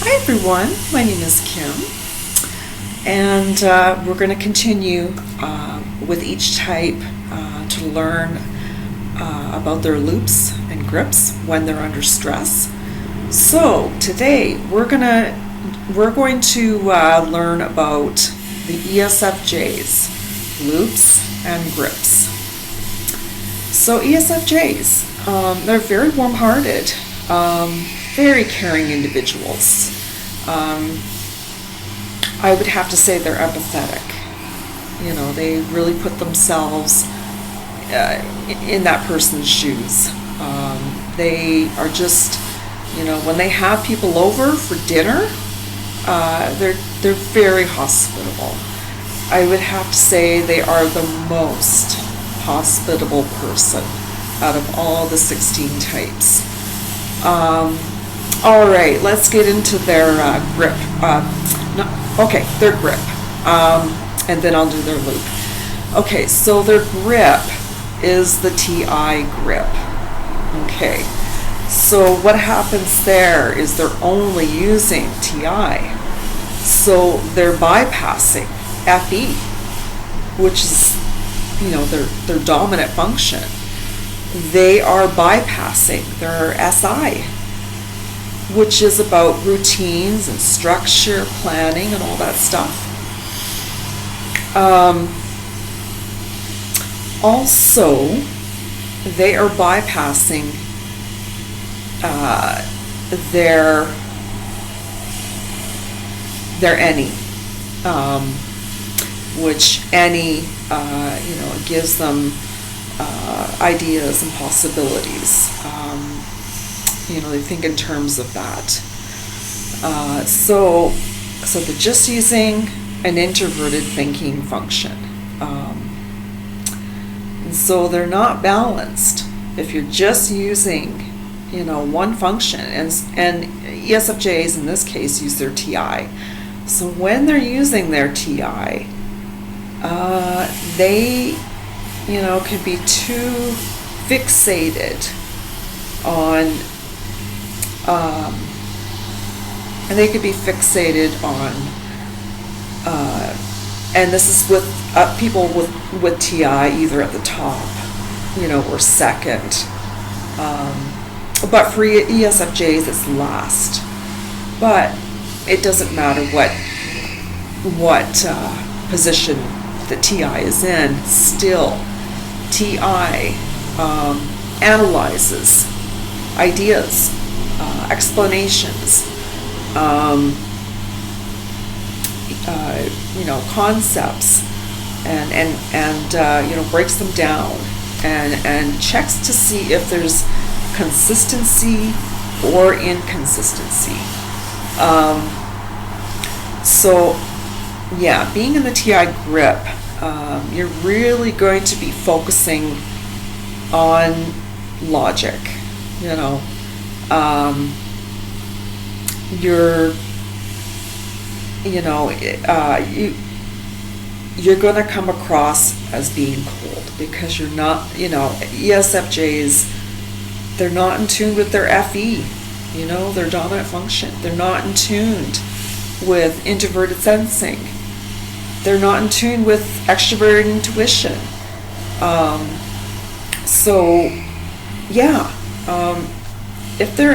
Hi everyone, my name is Kim, and we're going to continue with each type to learn about their loops and grips when they're under stress. So today we're going to learn about the ESFJ'S, loops and grips. So ESFJ'S, they're very warm-hearted, very caring individuals. I would have to say they're empathetic. You know, they really put themselves in that person's shoes. They are just, you know, when they have people over for dinner, they're very hospitable. I would have to say they are the most hospitable person out of all the 16 types. All right, let's get into their grip. Their grip, and then I'll do their loop. Okay, so their grip is the TI grip. Okay, so what happens there is they're only using TI. So they're bypassing FE, which is, you know, their dominant function. They are bypassing their SI, which is about routines and structure, planning, and all that stuff. Also, they are bypassing their any, which any gives them ideas and possibilities. They think in terms of that. So they're just using an introverted thinking function. And so they're not balanced if you're just using, one function. And ESFJs in this case use their TI. So when they're using their TI, they, can be too fixated on and they could be fixated on, and this is with people with TI either at the top, or second. But for ESFJs, it's last. But it doesn't matter what position the TI is in. Still, TI analyzes ideas, explanations, concepts, and breaks them down and checks to see if there's consistency or inconsistency. Being in the TI grip, you're really going to be focusing on logic. You're going to come across as being cold because you're not, ESFJs, they're not in tune with their FE, their dominant function. They're not in tune with introverted sensing. They're not in tune with extroverted intuition. If they're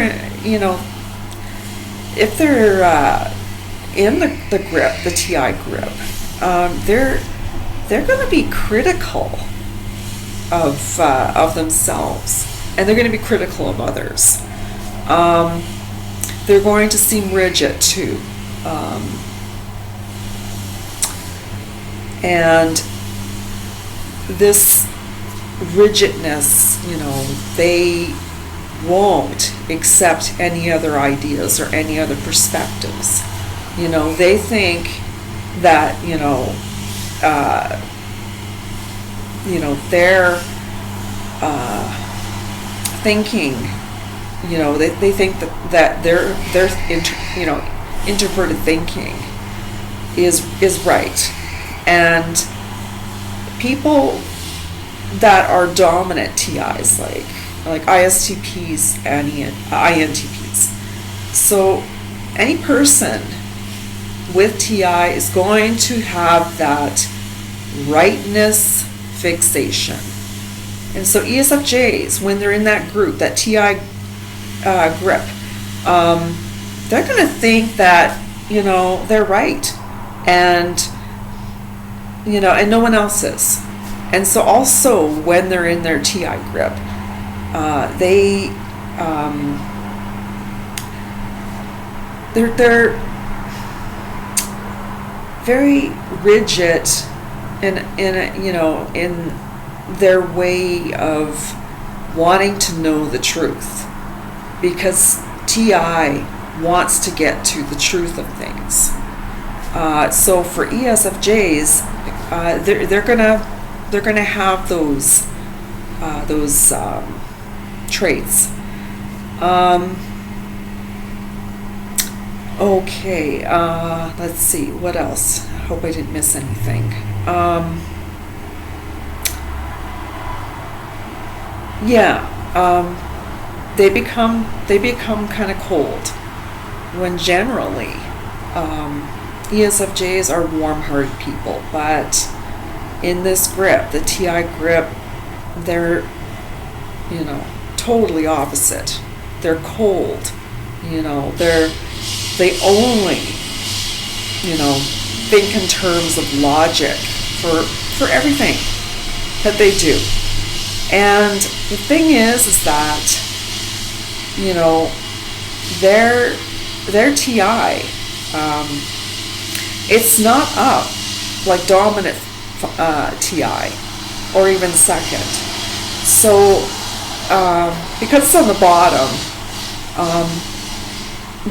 in the grip, the TI grip, they're going to be critical of themselves, and they're going to be critical of others. They're going to seem rigid too, and this rigidness, they won't accept any other ideas or any other perspectives. They think that, their thinking, they think that their introverted thinking is right. And people that are dominant TIs, like ISTPs and INTPs. So any person with TI is going to have that rightness fixation. And so ESFJs, when they're in that group, that TI grip, they're going to think that, they're right. And, and no one else is. And so also when they're in their TI grip, they're very rigid in their way of wanting to know the truth, because TI wants to get to the truth of things. So for ESFJs, they're gonna have those traits. Okay, let's see, what else? I hope I didn't miss anything. They become kind of cold when generally ESFJs are warm-hearted people, but in this grip, the TI grip, they're totally opposite. They're cold. They only think in terms of logic for everything that they do. And the thing is that their TI, it's not up like dominant TI or even second. So because it's on the bottom,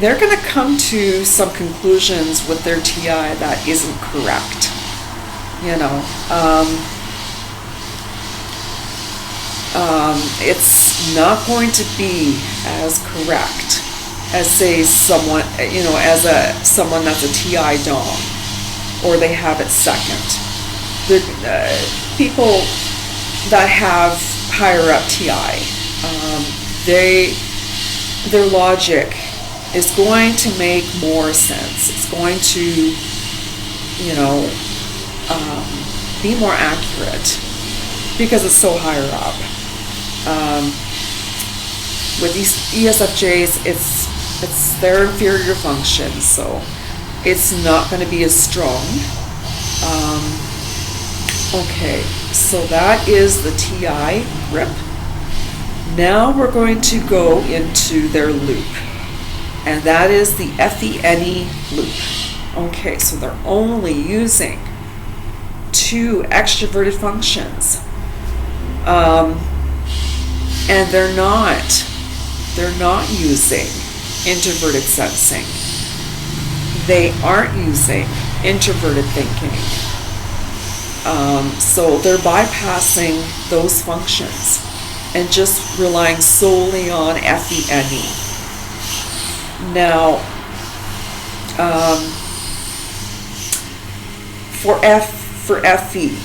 they're going to come to some conclusions with their TI that isn't correct. It's not going to be as correct as, say, someone, someone that's a TI dom, or they have it second. People that have higher up TI, their logic is going to make more sense. It's going to, be more accurate because it's so higher up. With these ESFJs, it's their inferior function, so it's not going to be as strong. Okay, so that is the TI grip. Now we're going to go into their loop, and that is the FENE loop. Okay, so they're only using 2 extroverted functions, and they're not using introverted sensing. They aren't using introverted thinking. So they're bypassing those functions and just relying solely on FENE. Now, for FE,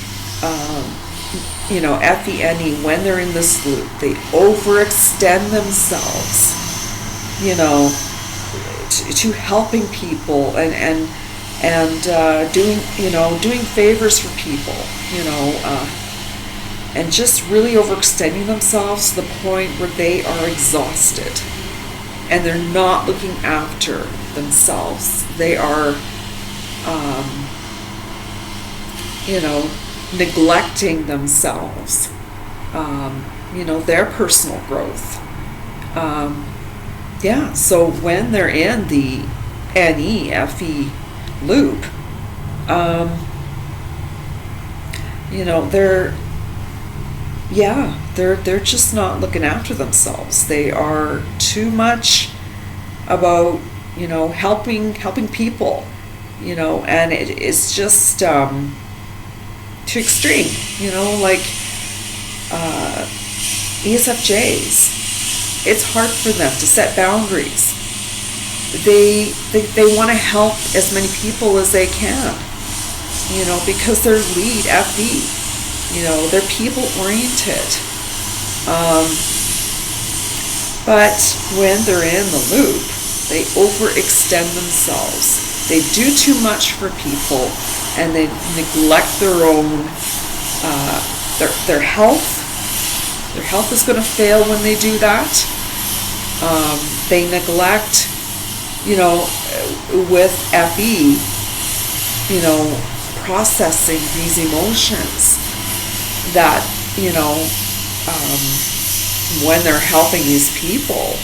FENE, when they're in this loop, they overextend themselves, to helping people and doing favors for people, and just really overextending themselves to the point where they are exhausted and they're not looking after themselves. They are, neglecting themselves, their personal growth. So when they're in the NE-FE loop, they're just not looking after themselves. They are too much about, helping people, and it's just too extreme, like ESFJs. It's hard for them to set boundaries. They want to help as many people as they can, because they're lead FE. They're people oriented. But when they're in the loop, They overextend themselves. They do too much for people, and they neglect their own, their health. Their health is going to fail when they do that. They neglect, with FE, processing these emotions that, when they're helping these people,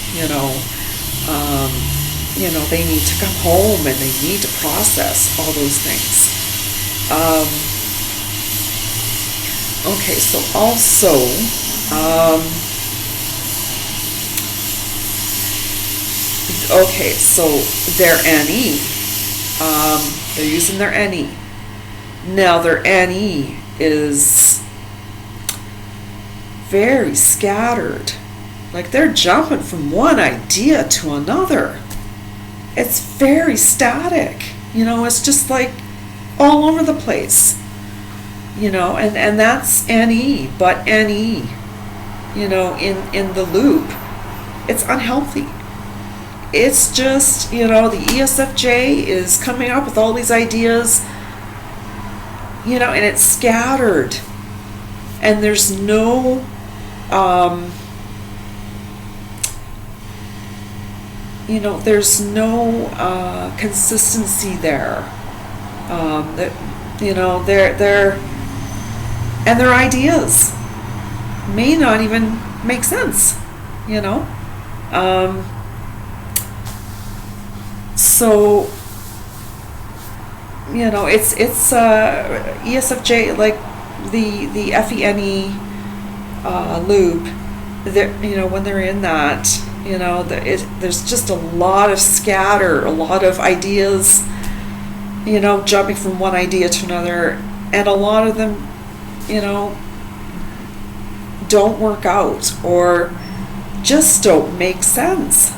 they need to come home and they need to process all those things. Okay, so also, so their NE, they're using their NE. Now their NE is very scattered. Like they're jumping from one idea to another. It's very static. It's just like all over the place. And that's NE, but NE, in the loop, it's unhealthy. It's just, the ESFJ is coming up with all these ideas, and it's scattered. And there's no, there's no consistency there. And their ideas may not even make sense, So, it's ESFJ, like the FENE loop, when they're in that, there's just a lot of scatter, a lot of ideas, jumping from one idea to another, and a lot of them, don't work out or just don't make sense,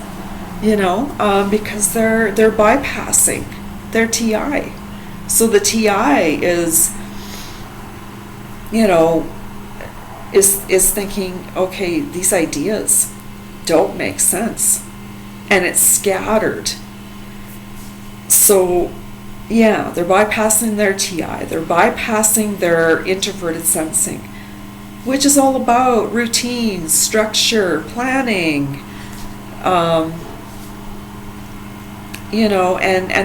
because they're bypassing their TI. So the TI is, is thinking, okay, these ideas don't make sense, and it's scattered. So yeah, they're bypassing their TI. They're bypassing their introverted sensing, which is all about routine, structure, planning, and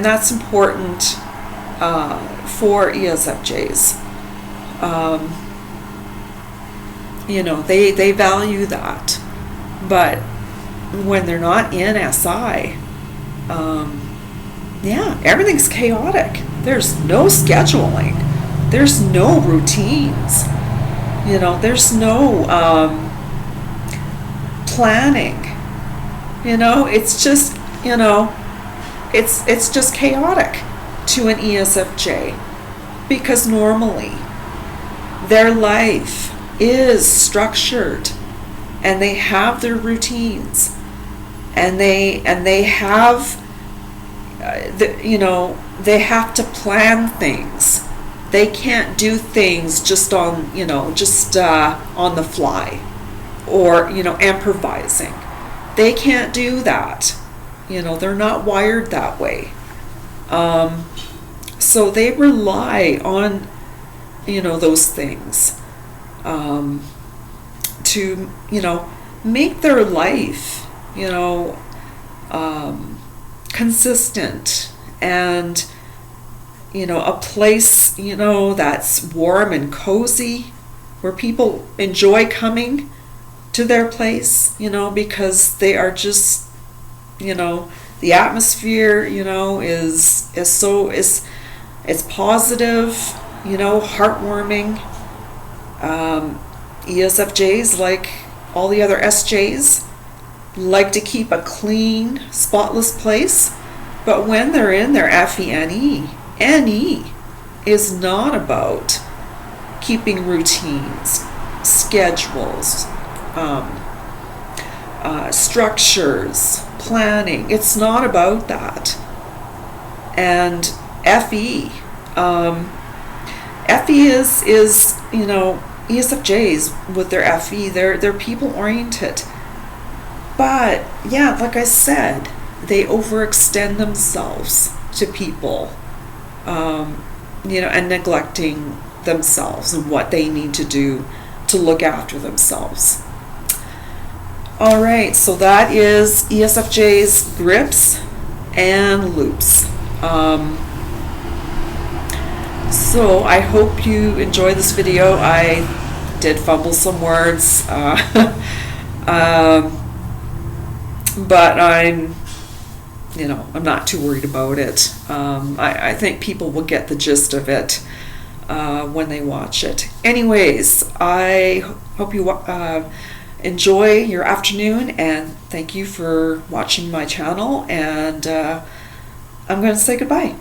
that's important for ESFJs. They value that, but when they're not in SI, everything's chaotic. There's no scheduling. There's no routines. There's no planning. It's just, it's just chaotic to an ESFJ, because normally their life is structured, and they have their routines, and they have they have to plan things. They can't do things just on on the fly, or improvising. They can't do that. They're not wired that way. So they rely on those things to make their life consistent, and a place that's warm and cozy, where people enjoy coming to their place, because they are just the atmosphere is it's positive, heartwarming. ESFJs, like all the other SJs, like to keep a clean, spotless place, but when they're in their FENE, NE is not about keeping routines, schedules, structures, planning. It's not about that. And FE, FE is ESFJs with their FE, they're people oriented. But yeah, like I said, they overextend themselves to people, and neglecting themselves and what they need to do to look after themselves. All right, so that is ESFJ's grips and loops. So I hope you enjoy this video. I did fumble some words, but I'm not too worried about it. I think people will get the gist of it when they watch it. Anyways, I hope you enjoy your afternoon, and thank you for watching my channel, and I'm going to say goodbye.